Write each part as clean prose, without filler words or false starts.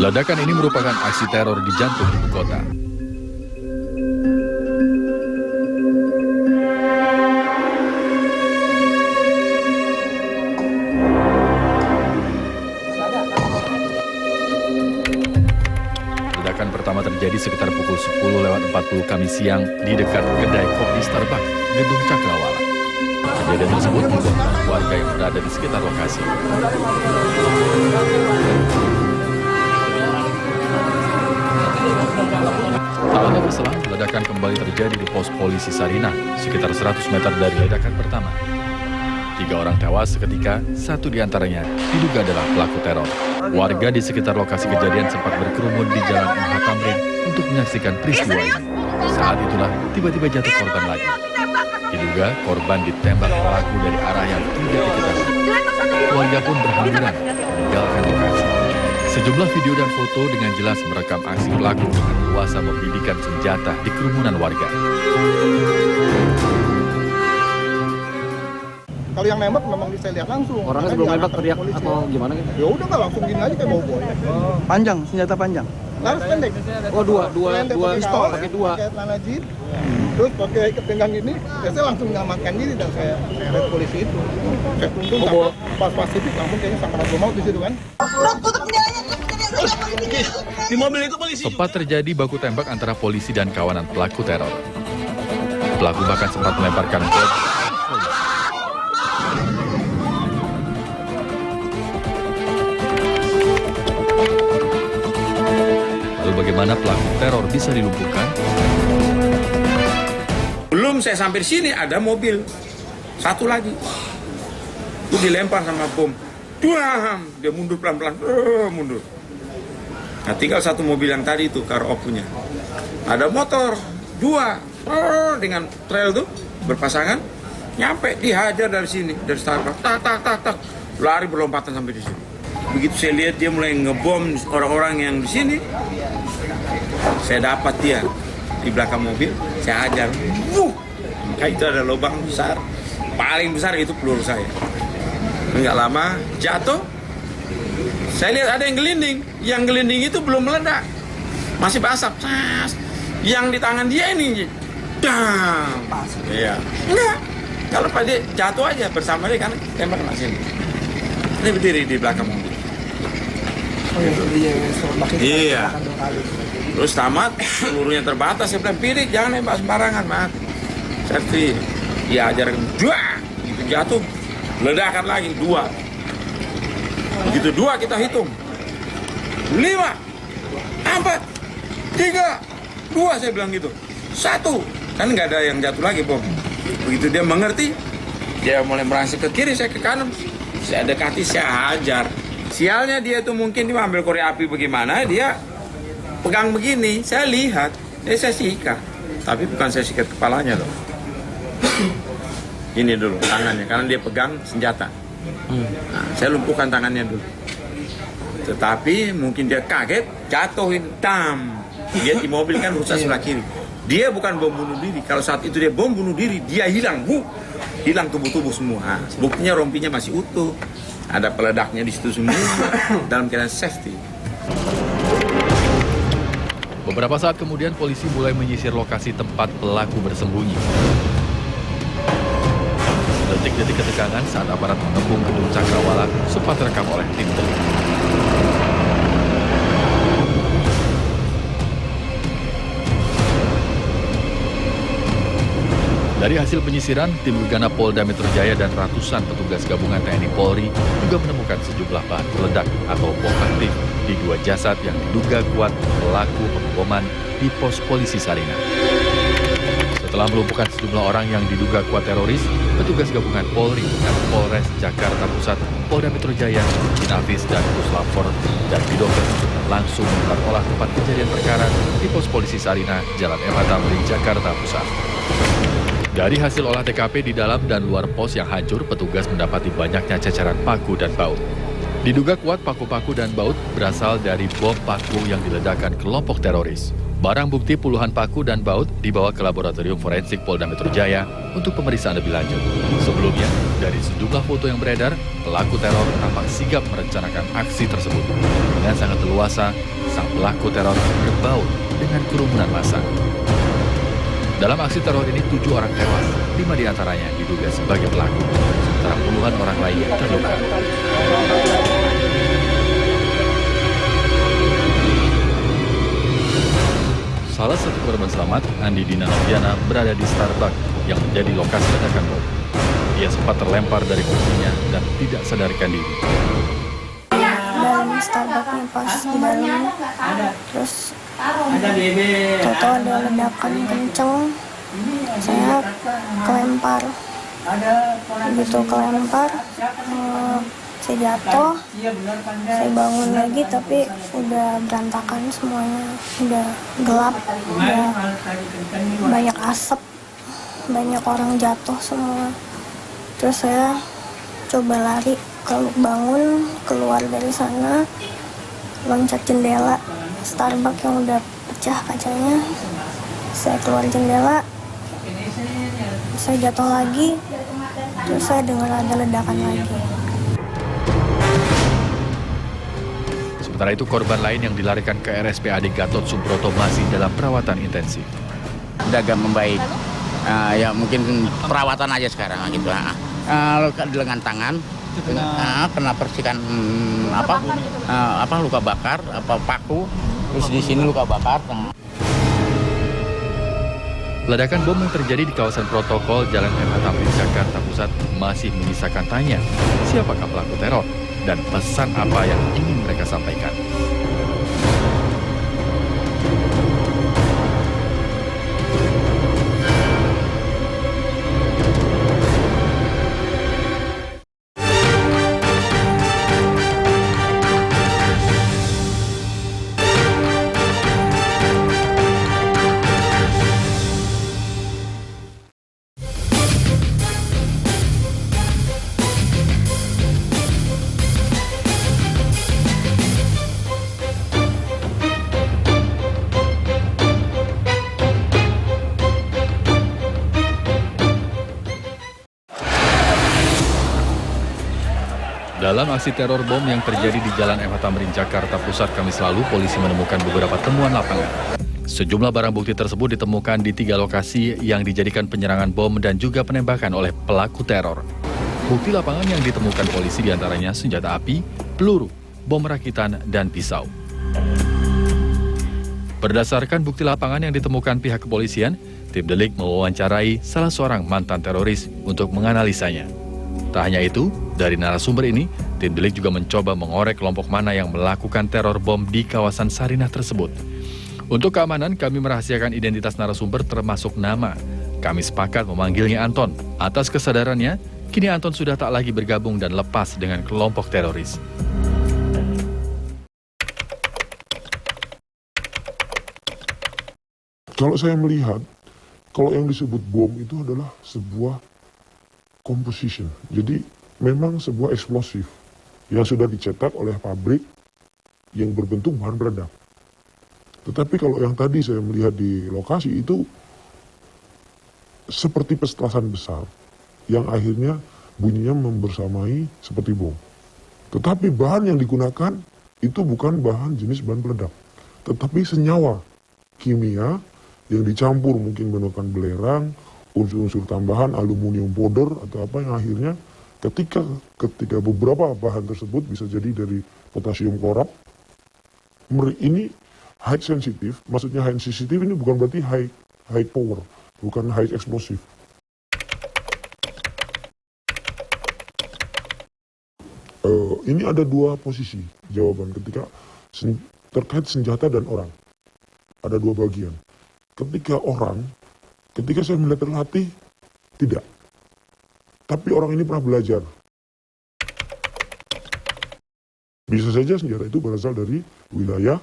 Ledakan ini merupakan aksi teror di jantung ibu kota. Ledakan pertama terjadi sekitar pukul 10:40 Kamis siang di dekat kedai kopi Starbucks, Gedung Cakrawala. Kejadian tersebut membuat warga yang berada di sekitar lokasi. Tak lama berselang, ledakan kembali terjadi di pos polisi Sarinah, sekitar 100 meter dari ledakan pertama. 3 orang tewas seketika, 1 diantaranya diduga adalah pelaku teror. Warga di sekitar lokasi kejadian sempat berkerumun di Jalan MH Tamrin untuk menyaksikan peristiwa ini. Saat itulah tiba-tiba jatuh korban lagi. Diduga korban ditembak pelaku dari arah yang tidak diketahui. Warga pun berhamburan meninggalkan lokasi. Sejumlah video dan foto dengan jelas merekam aksi pelaku dengan kuasa membidikan senjata di kerumunan warga. Kalau yang nembak memang bisa lihat langsung. Orangnya sebelum nembak teriak atau gimana gitu? Ya udah nggak langsung gini aja kayak bawa bola. Panjang, senjata panjang. Laras pendek. Oh dua pistol, pakai dua. Pakai celana jeans. Terus pakai ikat pinggang ini, saya langsung menyelamatkan diri dan saya seret polisi itu. Saya tunduk pas Pasifik langsung kayaknya sakaratul maut di situ kan. Di mobil itu polisi. Sempat terjadi baku tembak antara polisi dan kawanan pelaku teror. Pelaku bahkan sempat melemparkan bom. Lalu bagaimana pelaku teror bisa dilumpuhkan? Belum saya sampai sini ada mobil. Satu lagi. Itu dilempar sama bom. Duam! Dia mundur pelan-pelan. Mundur. Nah tinggal satu mobil yang tadi itu, car op-nya. Ada motor. 2. Dengan trail tuh berpasangan. Nyampe dihajar dari sini. Dari Starbucks. Tak. Lari berlompatan sampai di sini. Begitu saya lihat dia mulai ngebom orang-orang yang di sini. Saya dapat dia di belakang mobil, saya hajar. Maka itu ada lubang besar, paling besar itu peluru saya. Enggak lama jatuh. Saya lihat ada yang gelinding itu belum meledak, masih basap. Yang di tangan dia ini, dang. Iya. Enggak. Kalau pada dia jatuh aja bersama dia kan tembak kena sini. Ini berdiri di belakang mobil. Iya. Terus tamat, pelurunya terbatas, saya bilang, pilih, jangan nembak sembarangan, Mat. Serti, dia ajar, juah, gitu jatuh, ledakan lagi, 2. Begitu 2 kita hitung. 5, 4, 3, 2, saya bilang gitu. 1, kan nggak ada yang jatuh lagi, bom. Begitu dia mengerti, dia mulai merangsek ke kiri, saya ke kanan. Saya dekati, saya hajar. Sialnya dia tuh mungkin dia ambil korek api bagaimana, dia pegang begini, saya lihat, saya sikat. Tapi bukan saya sikat kepalanya loh. Ini dulu tangannya, karena dia pegang senjata. Nah, saya lumpuhkan tangannya dulu. Tetapi mungkin dia kaget, jatuhin, tam. Dia di mobil kan rusak sebelah kiri. Dia bukan bom bunuh diri. Kalau saat itu dia bom bunuh diri, dia hilang, hilang tubuh-tubuh semua. Nah, buktinya rompinya masih utuh. Ada peledaknya di situ semua, dalam keadaan safety. Beberapa saat kemudian polisi mulai menyisir lokasi tempat pelaku bersembunyi. Detik-detik ketegangan saat aparat mengepung Gedung Cakrawala sempat terekam oleh tim teliti. Dari hasil penyisiran, tim Gegana Polda Metro Jaya dan ratusan petugas gabungan TNI Polri juga menemukan sejumlah bahan peledak atau bom aktif di 2 jasad yang diduga kuat pelaku pengeboman di pos polisi Sarinah. Setelah melumpuhkan sejumlah orang yang diduga kuat teroris, petugas gabungan Polri dan Polres Jakarta Pusat, Polda Metro Jaya, Inavis dan Puslapfor dan Bidokes langsung melakukan olah tempat kejadian perkara di pos polisi Sarinah, Jalan MH Tamrin, Jakarta Pusat. Dari hasil olah TKP di dalam dan luar pos yang hancur, petugas mendapati banyaknya cacaran paku dan baut. Diduga kuat paku-paku dan baut berasal dari bom paku yang diledakkan kelompok teroris. Barang bukti puluhan paku dan baut dibawa ke Laboratorium Forensik Polda Metro Jaya untuk pemeriksaan lebih lanjut. Sebelumnya, dari sejumlah foto yang beredar, pelaku teror tampak sigap merencanakan aksi tersebut. Dengan sangat leluasa, sang pelaku teror berbaur dengan kerumunan massa. Dalam aksi teror ini 7 orang tewas, 5 diantaranya diduga sebagai pelaku, sementara puluhan orang lainnya terluka. Salah satu korban selamat, Andi Dina Noviana, berada di Starbucks yang menjadi lokasi ledakan bom. Ia sempat terlempar dari kursinya dan tidak sadarkan diri. Dalam Starbucksnya pas di dalam, terus tahu-tahu ada ledakan kenceng, saya kelempar. Begitu kelempar, saya jatuh, saya bangun lagi tapi udah berantakan semuanya, udah gelap, udah banyak asap, banyak orang jatuh semua. Terus saya coba lari, kalau bangun keluar dari sana, loncat jendela Starbucks yang udah pecah kacanya. Saya keluar jendela, saya jatuh lagi, terus saya dengar ada ledakan lagi. Sementara itu korban lain yang dilarikan ke RSPAD Gatot Subroto masih dalam perawatan intensif. Udah agak membaik. Ya mungkin perawatan aja sekarang gitu. Di lengan tangan kena percikan luka bakar, paku, terus di sini luka bakar. Ledakan bom yang terjadi di kawasan protokol Jalan MH Tamrin, Jakarta Pusat masih menyisakan tanya, siapakah pelaku teror dan pesan apa yang ingin mereka sampaikan. Dalam aksi teror bom yang terjadi di Jalan MH Tamrin, Jakarta Pusat Kamis lalu, polisi menemukan beberapa temuan lapangan. Sejumlah barang bukti tersebut ditemukan di 3 lokasi yang dijadikan penyerangan bom dan juga penembakan oleh pelaku teror. Bukti lapangan yang ditemukan polisi diantaranya senjata api, peluru, bom rakitan, dan pisau. Berdasarkan bukti lapangan yang ditemukan pihak kepolisian, tim delik mewawancarai salah seorang mantan teroris untuk menganalisanya. Tak hanya itu, dari narasumber ini, tim delik juga mencoba mengorek kelompok mana yang melakukan teror bom di kawasan Sarinah tersebut. Untuk keamanan, kami merahasiakan identitas narasumber termasuk nama. Kami sepakat memanggilnya Anton. Atas kesadarannya, kini Anton sudah tak lagi bergabung dan lepas dengan kelompok teroris. Kalau saya melihat, kalau yang disebut bom itu adalah sebuah composition. Jadi memang sebuah eksplosif yang sudah dicetak oleh pabrik yang berbentuk bahan peledak. Tetapi kalau yang tadi saya melihat di lokasi itu seperti petasan besar yang akhirnya bunyinya membersamai seperti bom. Tetapi bahan yang digunakan itu bukan bahan jenis bahan peledak, tetapi senyawa kimia yang dicampur mungkin menggunakan belerang, unsur-unsur tambahan, aluminium powder atau apa yang akhirnya ketika beberapa bahan tersebut bisa jadi dari potasium klorat, ini high sensitive, maksudnya high sensitive ini bukan berarti high power, bukan high explosive. Ini ada 2 posisi jawaban ketika terkait senjata dan orang. Ada 2 bagian. Ketika saya melihat terlatih, tidak. Tapi orang ini pernah belajar. Bisa saja senjata itu berasal dari wilayah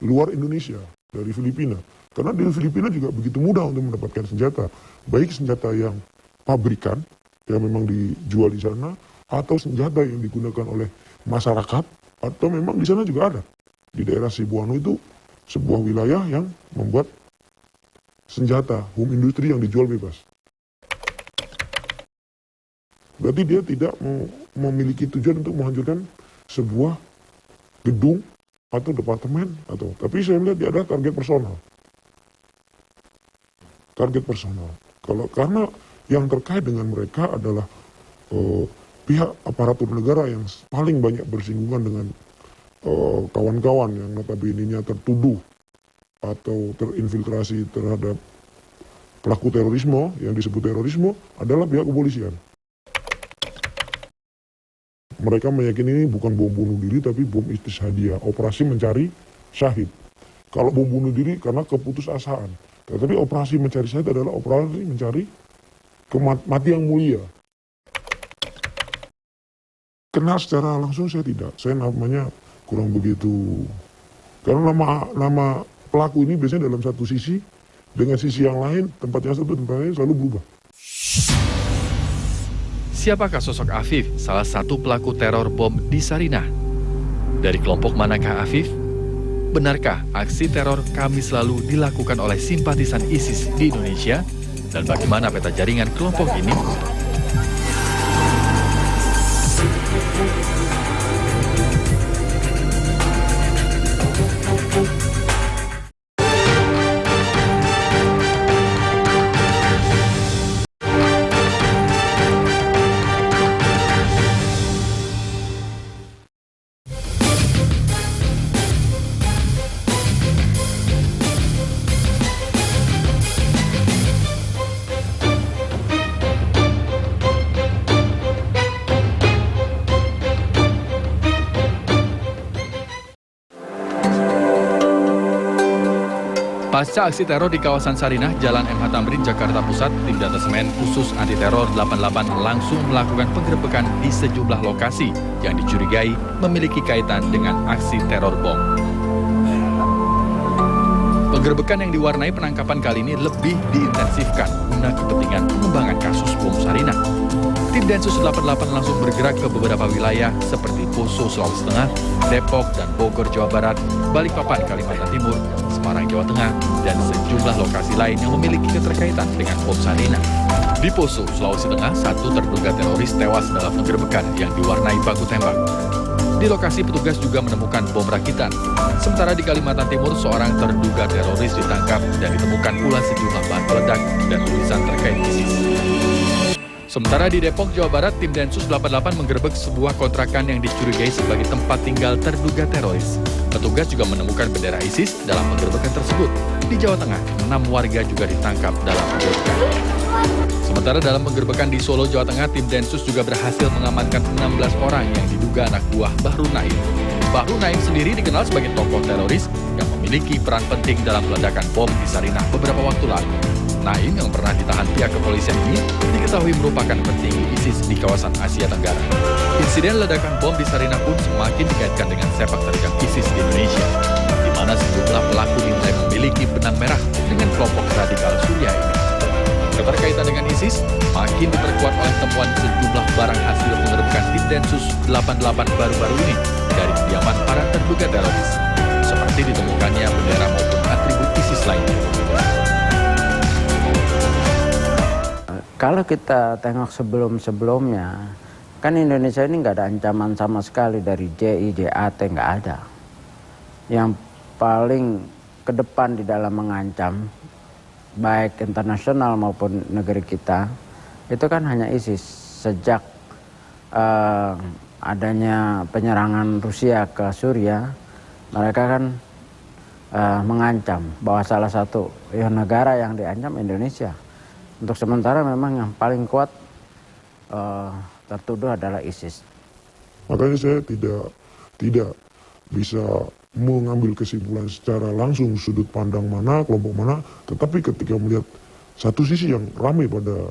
luar Indonesia, dari Filipina. Karena di Filipina juga begitu mudah untuk mendapatkan senjata. Baik senjata yang pabrikan, yang memang dijual di sana, atau senjata yang digunakan oleh masyarakat, atau memang di sana juga ada. Di daerah Cebuano itu sebuah wilayah yang membuat senjata, home industry yang dijual bebas. Berarti dia tidak memiliki tujuan untuk menghancurkan sebuah gedung atau departemen atau, tapi saya lihat dia ada target personal. Target personal. Karena yang terkait dengan mereka adalah pihak aparatur negara yang paling banyak bersinggungan dengan kawan-kawan yang notabene-nya tertuduh atau terinfiltrasi terhadap pelaku terorisme, yang disebut terorisme, adalah pihak kepolisian. Mereka meyakini ini bukan bom bunuh diri, tapi bom istishhadiyah, operasi mencari syahid. Kalau bom bunuh diri karena keputusasaan. Tetapi operasi mencari syahid adalah operasi mencari mati yang mulia. Kenal secara langsung saya tidak, saya namanya kurang begitu. Karena nama pelaku ini biasanya dalam satu sisi, dengan sisi yang lain, tempat yang satu, tempat lain selalu berubah. Siapakah sosok Afif, salah satu pelaku teror bom di Sarinah? Dari kelompok manakah Afif? Benarkah aksi teror Kamis lalu dilakukan oleh simpatisan ISIS di Indonesia? Dan bagaimana peta jaringan kelompok ini? Pasca aksi teror di kawasan Sarinah, Jalan MH Tamrin, Jakarta Pusat, tim Detasemen Khusus Anti Teror 88 langsung melakukan penggerebekan di sejumlah lokasi yang dicurigai memiliki kaitan dengan aksi teror bom. Penggerebekan yang diwarnai penangkapan kali ini lebih diintensifkan guna kepentingan pengembangan kasus bom Sarinah. Tim Densus 88 langsung bergerak ke beberapa wilayah seperti Poso, Sulawesi Tengah, Depok dan Bogor, Jawa Barat, Balikpapan, Kalimantan Timur, Semarang, Jawa Tengah, dan sejumlah lokasi lain yang memiliki keterkaitan dengan bom Sarinah. Di Poso, Sulawesi Tengah, satu terduga teroris tewas dalam penggerebekan yang diwarnai baku tembak. Di lokasi petugas juga menemukan bom rakitan. Sementara di Kalimantan Timur, seorang terduga teroris ditangkap dan ditemukan pula sejumlah bahan peledak dan tulisan terkait ISIS. Sementara di Depok, Jawa Barat, tim Densus 88 menggerebek sebuah kontrakan yang dicurigai sebagai tempat tinggal terduga teroris. Petugas juga menemukan bendera ISIS dalam penggerebekan tersebut. Di Jawa Tengah, 6 warga juga ditangkap dalam penggerebekan. Sementara dalam penggerebekan di Solo, Jawa Tengah, tim Densus juga berhasil mengamankan 16 orang yang diduga anak buah Bahru Naim. Bahru Naim sendiri dikenal sebagai tokoh teroris yang memiliki peran penting dalam ledakan bom di Sarinah beberapa waktu lalu. Naim yang pernah ditahan pihak kepolisian ini diketahui merupakan petinggi ISIS di kawasan Asia Tenggara. Insiden ledakan bom di Sarinah pun semakin dikaitkan dengan sepak terjang ISIS di Indonesia, di mana sejumlah pelaku dinilai memiliki benang merah dengan kelompok radikal Suriah ini. Keterkaitan dengan ISIS makin diperkuat oleh temuan sejumlah barang hasil penggerebekan tim Densus 88 baru-baru ini dari kediaman para terduga teroris, seperti ditemukannya bendera maupun atribut ISIS lainnya. Kalau kita tengok sebelum-sebelumnya, kan Indonesia ini nggak ada ancaman sama sekali dari JI, JAT, nggak ada. Yang paling ke depan di dalam mengancam, baik internasional maupun negeri kita, itu kan hanya ISIS. Sejak adanya penyerangan Rusia ke Suriah, mereka kan mengancam bahwa salah satu negara yang diancam Indonesia. Untuk sementara memang yang paling kuat tertuduh adalah ISIS. Makanya saya tidak bisa mengambil kesimpulan secara langsung sudut pandang mana, kelompok mana, tetapi ketika melihat satu sisi yang ramai pada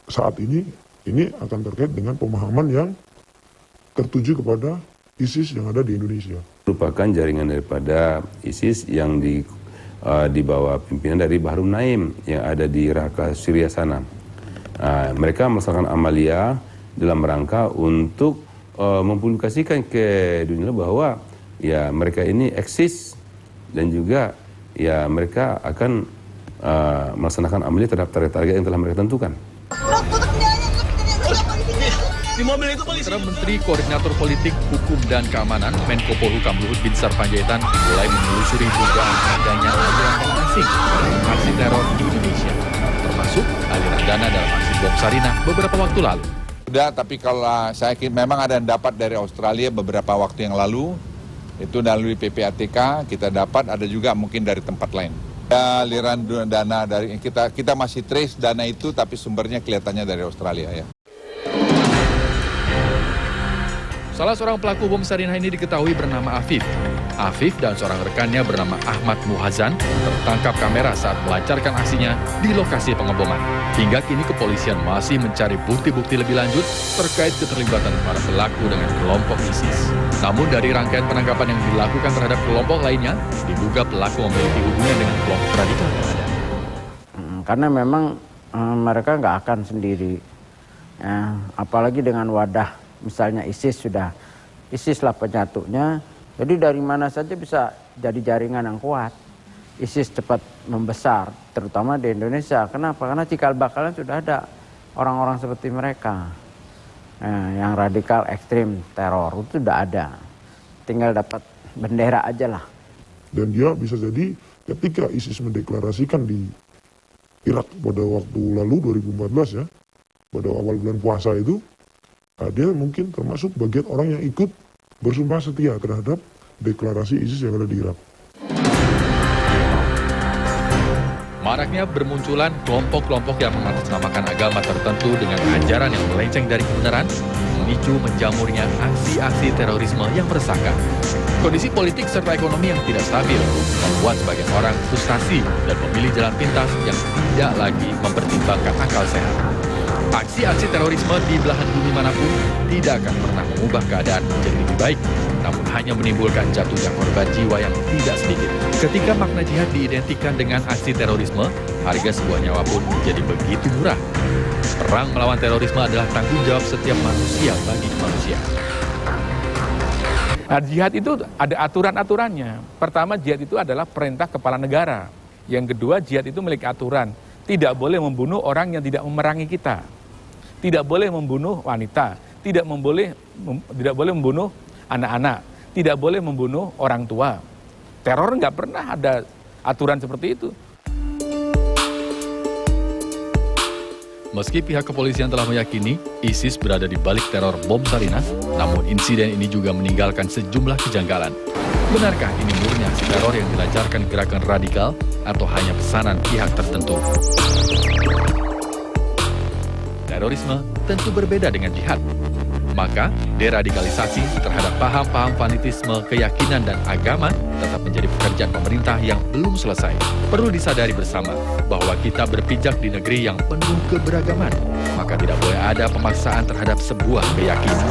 saat ini akan terkait dengan pemahaman yang tertuju kepada ISIS yang ada di Indonesia. Merupakan jaringan daripada ISIS yang di bawah pimpinan dari Bahru Naim yang ada di Raqqa, Syria sana. Mereka melaksanakan amalia dalam rangka untuk mempublikasikan ke dunia bahwa ya mereka ini eksis dan juga ya mereka akan melaksanakan amalia terhadap target-target yang telah mereka tentukan. Di mobil itu polisi. Sementara Menteri Koordinator Politik, Hukum dan Keamanan Menko Polhukam Luhut Binsar Panjaitan mulai menelusuri dugaan adanya aliran dana asing dalam aksi teror di Indonesia, termasuk aliran dana dalam aksi bom Sarinah beberapa waktu lalu. Sudah, tapi kalau saya memang ada yang dapat dari Australia beberapa waktu yang lalu, itu melalui PPATK kita dapat, ada juga mungkin dari tempat lain. Aliran dana dari kita masih trace dana itu, tapi sumbernya kelihatannya dari Australia ya. Salah seorang pelaku bom Sarinah ini diketahui bernama Afif. Afif dan seorang rekannya bernama Ahmad Muhazan tertangkap kamera saat melancarkan aksinya di lokasi pengeboman. Hingga kini kepolisian masih mencari bukti-bukti lebih lanjut terkait keterlibatan para pelaku dengan kelompok ISIS. Namun dari rangkaian penangkapan yang dilakukan terhadap kelompok lainnya, diduga pelaku memiliki hubungan dengan kelompok radikal yang ada. Karena memang mereka nggak akan sendiri, apalagi dengan wadah. Misalnya ISIS lah penyatunya, jadi dari mana saja bisa jadi jaringan yang kuat. ISIS cepat membesar, terutama di Indonesia. Kenapa? Karena cikal bakalnya sudah ada orang-orang seperti mereka. Yang radikal, ekstrim, teror, itu sudah ada. Tinggal dapat bendera aja lah. Dan dia bisa jadi ketika ISIS mendeklarasikan di Irak pada waktu lalu 2014 ya, pada awal bulan puasa itu, dia mungkin termasuk bagian orang yang ikut bersumpah setia terhadap deklarasi ISIS yang ada di Irak. Maraknya bermunculan kelompok-kelompok yang mengatasnamakan agama tertentu dengan ajaran yang melenceng dari kebenaran memicu menjamurnya aksi-aksi terorisme yang meresahkan. Kondisi politik serta ekonomi yang tidak stabil membuat sebagian orang frustasi dan memilih jalan pintas yang tidak lagi mempertimbangkan akal sehat. Aksi-aksi terorisme di belahan bumi manapun tidak akan pernah mengubah keadaan menjadi lebih baik, namun hanya menimbulkan jatuhnya korban jiwa yang tidak sedikit. Ketika makna jihad diidentikan dengan aksi terorisme, harga sebuah nyawa pun menjadi begitu murah. Perang melawan terorisme adalah tanggung jawab setiap manusia bagi manusia. Nah, jihad itu ada aturan-aturannya. Pertama, jihad itu adalah perintah kepala negara. Yang kedua, jihad itu memiliki aturan. Tidak boleh membunuh orang yang tidak memerangi kita. Tidak boleh membunuh wanita, tidak boleh membunuh anak-anak, tidak boleh membunuh orang tua. Teror nggak pernah ada aturan seperti itu. Meski pihak kepolisian telah meyakini ISIS berada di balik teror bom Sarinah, namun insiden ini juga meninggalkan sejumlah kejanggalan. Benarkah ini murni aksi teror yang dilancarkan gerakan radikal atau hanya pesanan pihak tertentu? Terorisme tentu berbeda dengan jihad. Maka, deradikalisasi terhadap paham-paham fanatisme, keyakinan, dan agama tetap menjadi pekerjaan pemerintah yang belum selesai. Perlu disadari bersama bahwa kita berpijak di negeri yang penuh keberagaman, maka tidak boleh ada pemaksaan terhadap sebuah keyakinan.